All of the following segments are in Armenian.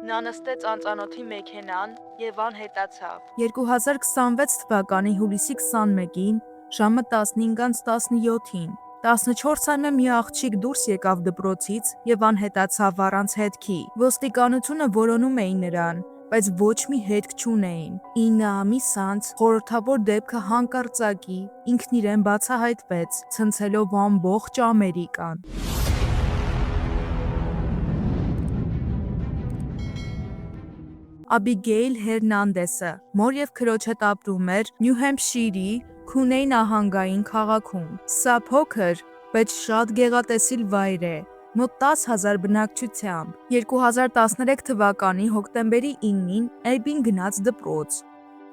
Նա նստեց անծանոթի մեքենան եւ անհետացավ։ 2026 թվականի հուլիսի 21-ին ժամը 15:17-ին 14-ամյա մի աղջիկ դուրս եկավ դպրոցից եւ անհետացավ առանց հետքի։ Ոստիկանությունը որոնում էին նրան, բայց ոչ մի հետք չունեին։ 9 ամիս անց խորհրդավոր դեպքը հանկարծակի ինքն իրեն բացահայտվեց, ցնցելով ամբողջ Ամերիկան։ Աբիգեյլ Հերնանդեսը մոր եւ քրոջ հետ ապրում էր Նյու Հեմփշիրի Քունեյ նահանգային քաղաքում։ Սա փոքր, բայց շատ գեղատեսիլ վայր է, մոտ 10,000 բնակչությամբ։ 2013 թվականի հոկտեմբերի 9-ին Էբին գնաց դպրոց։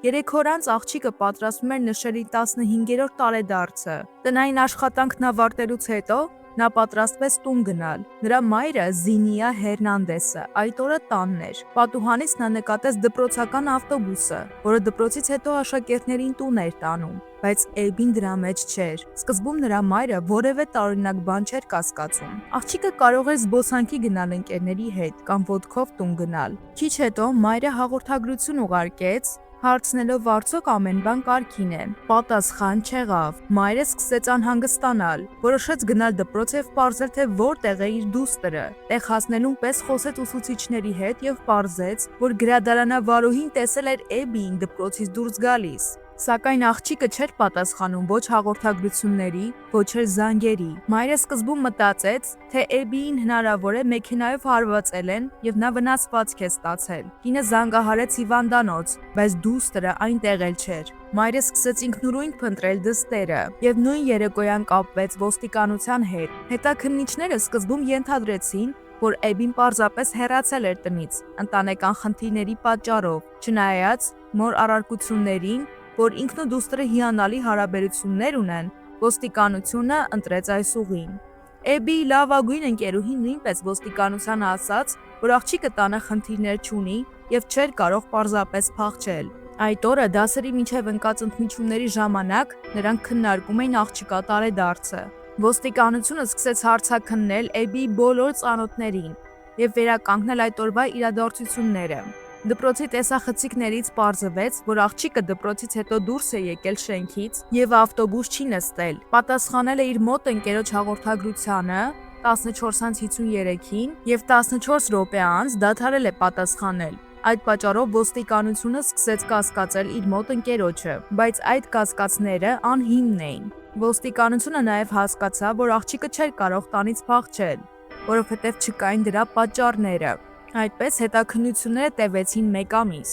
3 օր անց աղջիկը պատրաստվում էր նշել իր 15-րդ տարեդարձը։ Տնային աշխատանքն ավարտելուց հետո նա պատրաստվեց տուն գնալ։ Նրա մայրը Զինիա Հերնանդեսը այդ օրը տանն էր։ Պատուհանից նա նկատեց դպրոցական ավտոբուսը, որը դպրոցից հետո աշակերտներին տուն էր տանում, բայց Էբին դրա մեջ չէր։ Սկզբում նրա մայրը որևէ տարօրինակ բան չէր կասկածում։ Աղջիկը կարող էր զբոսանքի գնալ ընկերների հետ կամ ոտքով տուն գնալ։ Քիչ հետո մայրը հաղորդագրություն ուղարկեց, հարցնելով արդյոք ամեն բան կարգին է։ Պատասխան չեղավ։ Մայրը սկսեց անհանգստանալ, որոշեց գնալ դպրոց եւ պարզել, թե որտեղ է իր դուստրը։ Տեղ հասնելուն պես խոսեց ուսուցիչների հետ եւ պարզեց, որ գրադարանավարուհին տեսել էր Էբիին դպրոցից դուրս գալիս։ Սակայն աղջիկը չէր պատասխանում ոչ հաղորդագրությունների, ոչ էլ զանգերի։ Մայրը սկզբում մտածեց, թե Էբիին հնարավոր է մեքենայով հարվածել են եւ նա վնասվածք է ստացել։ Կինը զանգահարեց հիվանդանոց, բայց դուստրը այնտեղ էլ չէր։ Մայրը սկսեց ինքնուրույն փնտրել դստերը եւ նույն երեկոյան կապվեց ոստիկանության հետ։ Հետաքննիչները սկզբում ենթադրեցին, որ Էբին պարզապես հեռացել էր տնից ընտանեկան խնդիրների պատճառով, չնայած մոր առարկություններին, որ ինքն ու դուստրը հիանալի հարաբերություններ ունեն, ոստիկանությունը ընտրեց այս ուղին։ Էբիի լավագույն ընկերուհին նույնպես ոստիկանությանը ասաց, որ աղջիկը տանը խնդիրներ չունի եւ չէր կարող պարզապես փախչել։ Այդ օրը դասերի միջև ընկած ընդմիջումների ժամանակ նրանք քննարկում էին աղջկա տարեդարձը։ Ոստիկանությունը սկսեց հարցաքննել Էբիի բոլոր ծանոթներին եւ վերականգնել այդ օրվա իրադարձությունները։ Դպրոցի տեսախցիկներից պարզվեց, որ աղջիկը դպրոցից հետո դուրս է եկել շենքից եւ ավտոբուս չի նստել։ Պատասխանել է իր մոտ ընկերոջ հաղորդագրությանը 14:53-ին եւ 14 րոպե անց դադարել է պատասխանել։ Այդ պատճառով ոստիկանությունը սկսեց կասկածել իր մոտ ընկերոջը, բայց այդ կասկածները անհիմն էին։ Ոստիկանությունը նաեւ հասկացավ, որ աղջիկը չէր կարող տանից փախչել, որովհետեւ չկային դրա պատճառները։ Այդպես հետաքննությունները տևեցին 1 ամիս։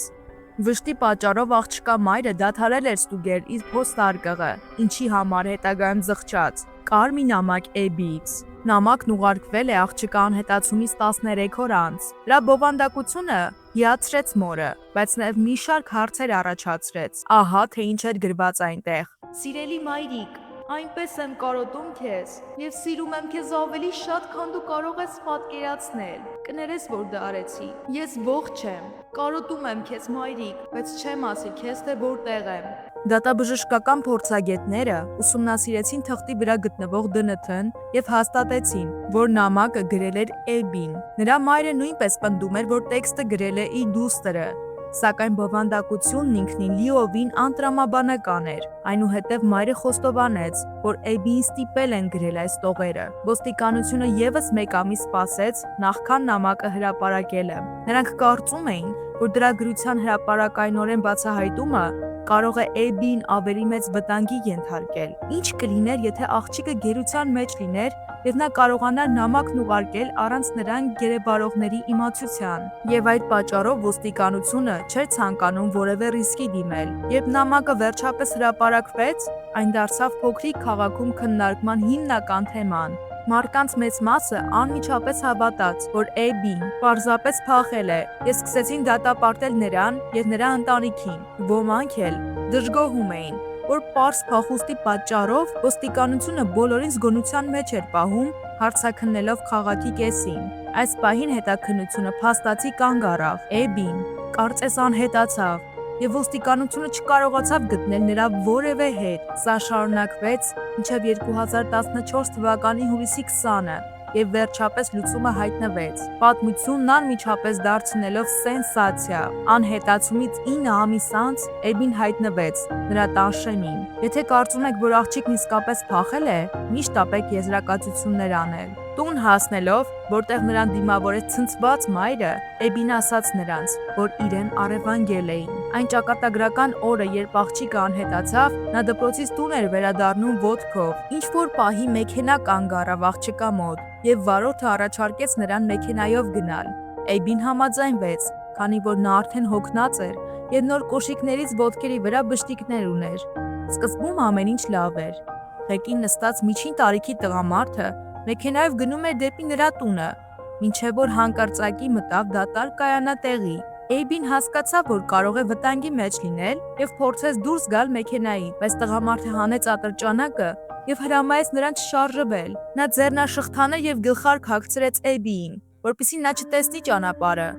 Վշտի պատճառով աղջկա մայրը դադարել էր ստուգել իր փոստարկղը, ինչի համար հետագայում զղջաց։ Կար մի նամակ Էբիից։ Նամակն ուղարկվել է աղջկա անհետացումից 13 օր անց։ Դրա բովանդակությունը հիացրեց մորը, բայց նաև մի շարք հարցեր առաջացրեց։ Ահա թե ինչ էր գրված այնտեղ։ Սիրելի մայրիկ, այնպես եմ կարոտում քեզ եւ սիրում եմ քեզ ավելի շատ, քան դու կարող ես պատկերացնել։ Կներես, որ դա արեցի։ Ես ողջ եմ։ Կարոտում եմ քեզ մայրիկ, բայց չեմ ասի քեզ, թե որտեղ եմ։ Դատաբժշկական փորձագետները ուսումնասիրեցին թղթի վրա գտնվող ԴՆԹ-ն եւ հաստատեցին, որ նամակը գրել էր Էբին։ Նրա մայրը նույնպես պնդում էր, որ տեքստը գրել է իր դուստրը, սակայն բովանդակությունն ինքնին լիովին անտրամաբանական էր։ Այնուհետև մայրը խոստովանեց, որ Էբիին ստիպել են գրել այս տողերը։ Ոստիկանությունը եւս 1 ամիս սպասեց նախքան նամակը հրապարակելը։ Նրանք կարծում էին, որ դրա գրության հրապարակայնորեն բացահայտումը կարող է Էբիին ավելի մեծ վտանգի ենթարկել։ Ինչ կլիներ, եթե աղջիկը գերության մեջ լիներ եւ նա կարողանար նամակն ուղարկել առանց նրան գերեբարողների իմացության։ Եվ այդ պատճառով ոստիկանությունը չէր ցանկանում որևէ ռիսկի դիմել։ Երբ նամակը վերջապես հրապարակվեց, այն դարձավ փոքրիկ քաղաքում քննարկման հիմնական թեման։ Մարդկանց մեծ մասը անմիջապես հավատաց, որ Էբին պարզապես փախել է, եւ սկսեցին դատապարտել նրան եւ նրա ընտանիքին։ Ոմանք էլ դժգոհում էին, որ պարզ փախուստի պատճառով ոստիկանությունը բոլորին զգոնության մեջ էր պահում, հարցաքննելով քաղաքի կեսին։ Այս պահին հետաքննությունը փաստացի կանգ առավ։ Էբին կարծես անհետացավ, եւ ոստիկանությունը չկարողացավ գտնել նրա որևէ հետ։ Սա շարունակվեց մինչև 2014 թվականի հուլիսի 20-ը, եւ վերջապես լուծումը հայտնվեց։ Պատմությունն անմիջապես դարձնելով սենսացիա, անհետացումից 9 ամիս անց Էբին հայտնվեց նրա տան շեմին։ Եթե կարծում եք, որ աղջիկն իսկապես փախել է, միշտ ապեք եզրակացություններ անել։ Տուն հասնելով, որտեղ նրան դիմավորեց ցնցված մայրը, Էբին ասաց նրանց, որ իրեն առևանգել էին։ Այն ճակատագրական օրը, երբ աղջիկը անհետացավ, նա դպրոցից տուն էր վերադառնում ոտքով։ Ինչ որ պահի մեքենա կանգ առավ աղջկա մոտ, եւ վարորդը առաջարկեց նրան մեքենայով գնալ։ Էբին համաձայնվեց, քանի որ նա արդեն հոգնած էր եւ նոր կոշիկներից ոտքերի վրա բշտիկներ ուներ։ Սկզբում ամեն ինչ լավ էր։ Ղեկին նստած միջին տարիքի տղամարդը մեքենայով գնում էր դեպի նրա տունը, մինչև որ հանկարծակի մտավ դատարկ կայանատեղի։ Էյբին հասկացավ, որ կարող է վտանգի մեջ լինել եւ փորձեց դուրս գալ մեքենայից, բայց տղամարդը հանեց ատրճանակը եւ հրամայեց նրան չշարժվել։ Նա ձեռնաշղթանը եւ գլխարկ հագցրեց Էյբիին, որպեսզի նա չտեսնի ճանապարհը,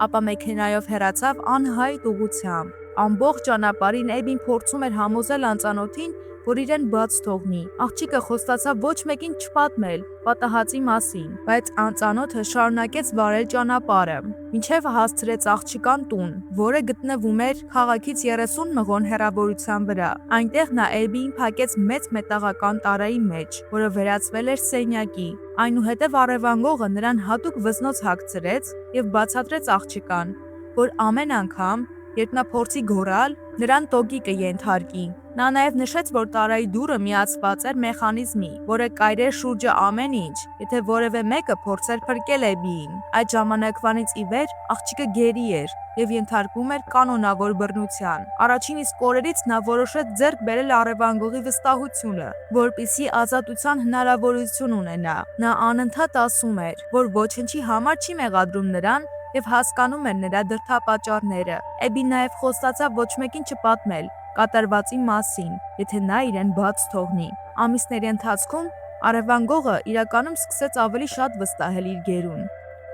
ապա մեքենայով հեռացավ անհայտ ուղղությամբ։ Ամբողջ ճանապարհին Էյբին փորձում էր համոզել անծանոթին, որ իրեն բաց թողնի։ Աղջիկը խոստացավ ոչ մեկին չպատմել պատահածի մասին, բայց անծանոթը շարունակեց վարել ճանապարհը, մինչև հասցրեց աղջկան տուն, որը գտնվում էր քաղաքից 30 մղոն հեռավորության վրա։ Այնտեղ նա Էյբիին փակեց մեծ մետաղական տարայի մեջ, որը վերածվել էր սենյակի։ Այնուհետև առևանգողը նրան հատուկ վզնոց հագցրեց եւ բացատրեց աղջկան, որ ամեն անգամ, երբ նա փորձի գոռալ, նրան տոկի կենթարկի։ Նա նաև նշեց, որ տարայի դուռը միացված էր մեխանիզմի, որը կայրեր շուրջը ամեն ինչ, եթե որևէ մեկը փորձեր փրկել Էբիին։ Այդ ժամանակվանից ի վեր աղջիկը գերի էր եւ ենթարկվում էր կանոնավոր բռնության։ Առաջին իսկ օրերից նա որոշեց ձեռք բերել առևանգողի վստահությունը, որպեսզի ազատության հնարավորություն ունենա։ Նա անընդհատ ասում էր, որ ոչնչի համար չի մեղադրում նրան եւ հասկանում էր նրա դրդապատճառները։ Էբին նաև խոստացավ ոչ մեկին չպատմել կատարվածի մասին, եթե նա իրեն բաց թողնի։ Ամիսների ընթացքում առևանգողը իրականում սկսեց ավելի շատ վստահել իր գերուն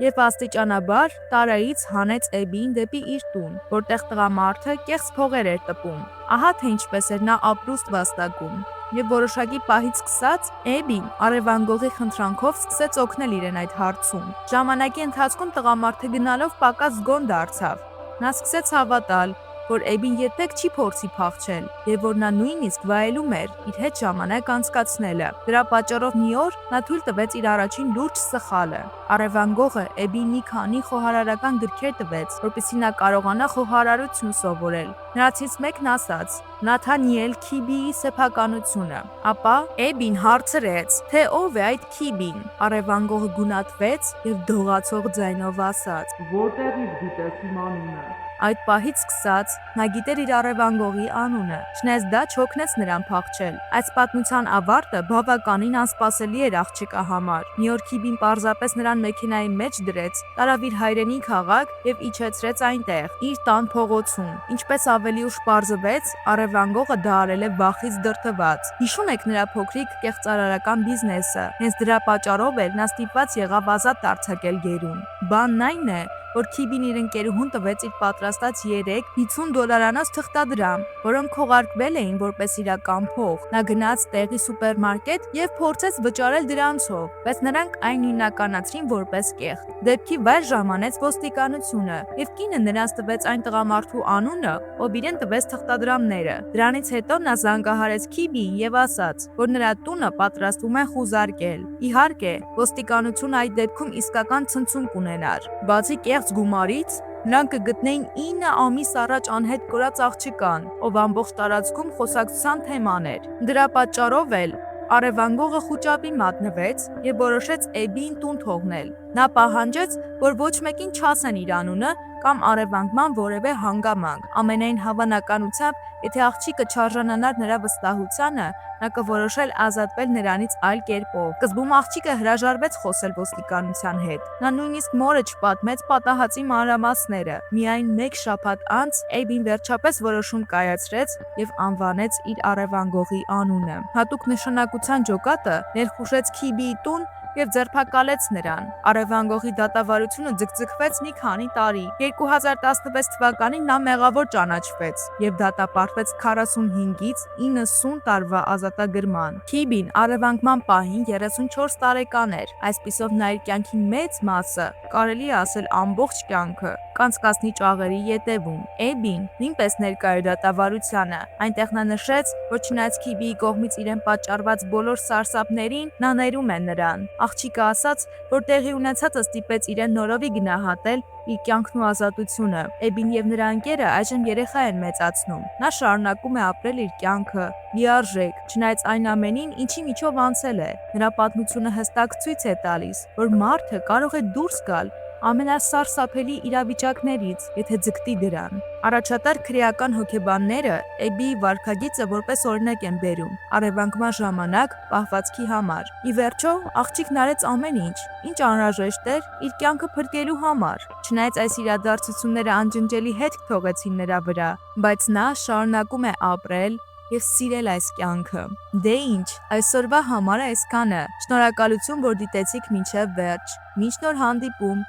եւ աստիճանաբար տարայից հանեց Էբիին դեպի իր տուն, որտեղ տղամարդը կեղծ փողեր էր տպում։ Ահա թե ինչպես էր նա ապրուստ վաստակում։ Եվ որոշակի պահից սկսած Էբին առևանգողի խնդրանքով սկսեց օգնել իրեն այդ հարցում։ Ժամանակի ընթացքում տղամարդը գնալով պակաս զգոն դարձավ։ Նա սկսեց հավատալ, որ Էբին երբեք չի փորձի փախչել եւ որ նա նույնիսկ վայելում էր իր հետ ժամանակ անցկացնելը։ Դրա պատճառով մի օր նա թույլ տվեց իր առաջին լուրջ սխալը։ Առևանգողը Էբին մի քանի խոհարարական գրքեր տվեց, որպեսզի նա կարողանա խոհարարություն սովորել։ Նրանցից մեկն ասաց. Նաթանիել Քիբիի սեփականությունը։ Ապա Էբին հարցրեց, թե ով է այդ Քիբին։ Առևանգողը գունատվեց եւ դողացող ձայնով ասաց. Որտեղից գիտես իմ անունը։ Այդ պահից սկսած նա գիտեր իր առևանգողի անունը։ Չնայած դա չօգնեց նրան փախչել։ Այս պատմության ավարտը բավականին անսպասելի էր աղջկա համար։ Մի օր Քիբին պարզապես նրան մեքենայի մեջ դրեց, տարավ իր հայրենի քաղաք եւ իջեցրեց այնտեղ, իր տան փողոցում։ Ինչպես ավելի ուշ պարզվեց, առևանգողը դա արել է վախից դրդված։ Հիշում եք նրա փոքրիկ կեղծարարական բիզնեսը։ Հենց դրա պատճառով էլ նա ստիպված եղավ ազատ արձակել գերուն։ Բանն այն է, որ Քիբին իր ընկերուհուն տվեց իր պատրաստած 3 $50 թղթադրամ, որոնք քողարկվել էին որպես իրական փող։ Նա գնաց տեղի սուպերմարկետ եւ փորձեց վճարել դրանցով, բայց նրանք այն նույնականացրին որպես կեղծ։ Դեպքի վայր ժամանեց ոստիկանությունը եւ կինը նրանց տվեց այն տղամարդու անունը, ով իրեն տվեց թղթադրամները։ Դրանից հետո նա զանգահարեց Քիբիին եւ ասաց, որ նրա տունը պատրաստվում են խուզարկել։ Իհարկե, ոստիկանությունը այդ դեպքում իսկական ցնցում կունենար։ Բացի կեղծ գումարից, նրանք կգտնեին 9 ամիս առաջ անհետ կորած աղջկան, ով ամբողջ տարածքում խոսակցության թեման էր։ Դրա պատճառով էլ առևանգողը խուճապի մատնվեց եւ որոշեց Էբիին տուն թողնել։ Նա պահանջեց, որ ոչ մեկին չասեն իր անունը կամ առևանգման որևէ հանգամանք։ Ամենայն հավանականությամբ, եթե աղջիկը չարժանանար նրա վստահությանը, նա կորոշել ազատվել նրանից այլ կերպով։ Սկզբում աղջիկը հրաժարվեց խոսել ոստիկանության հետ։ Նա նույնիսկ մորը չպատմեց պատահածի մանրամասները։ Միայն 1 շաբաթ անց Էբին վերջապես որոշում կայացրեց եւ անվանեց իր առևանգողի անունը։ Հատուկ նշանակության ջոկատը ներխուժեց Քիբիի տուն եւ ձերբակալեց նրան։ Արևանգողի դատավարությունը ձգձգվեց մի քանի տարի։ 2016 թվականին նա մեղավոր ճանաչվեց եւ դատապարտվեց 45-ից 90 տարվա ազատագրման։ Քիբին առևանգման պահին 34 տարեկան էր, այսպիսով նա իր կյանքի մեծ մասը, կարելի է ասել ամբողջ կյանքը, կանցկացնի ճաղերի ետևում։ Էբին նույնպես ներկա էր դատավարությանը։ Այնտեղ նա նշեց, որ չնայած Քիբիի կողմից իրեն պատճառված բոլոր սարսափներին, նա ներում է նրան։ Աղջիկը ասաց, որ տեղի ունեցածը ստիպեց իրեն նորովի գնահատել իր կյանքն ու ազատությունը։ Էբին եւ նրա ընկերը այժմ երեխա են մեծացնում։ Նա շարունակում է ապրել իր կյանքը լիարժեք, չնայած այն ամենին, ինչի միջով անցել է։ Նրա պատմությունը հստակ ցույց է տալիս, որ մարդը կարող է դուրս գալ ամենասարսափելի իրավիճակներից, եթե ձգտի դրան։ Առաջատար քրեական հոգեբանները Էբիի վարքագիծը որպես օրինակ են բերում առևանգման ժամանակ պահվածքի համար։ Ի վերջո, աղջիկն արեց ամեն ինչ անհրաժեշտ էր իր կյանքը փրկելու համար։ Չնայած այս իրադարձությունները անջնջելի հետք թողեցին նրա վրա, բայց նա շարունակում է ապրել եւ սիրել այս կյանքը։ Դե ինչ, այսօրվա համար այսքանը։ Շնորհակալություն, որ դիտեցիք մինչև վերջ։ Մինչ նոր հանդիպում։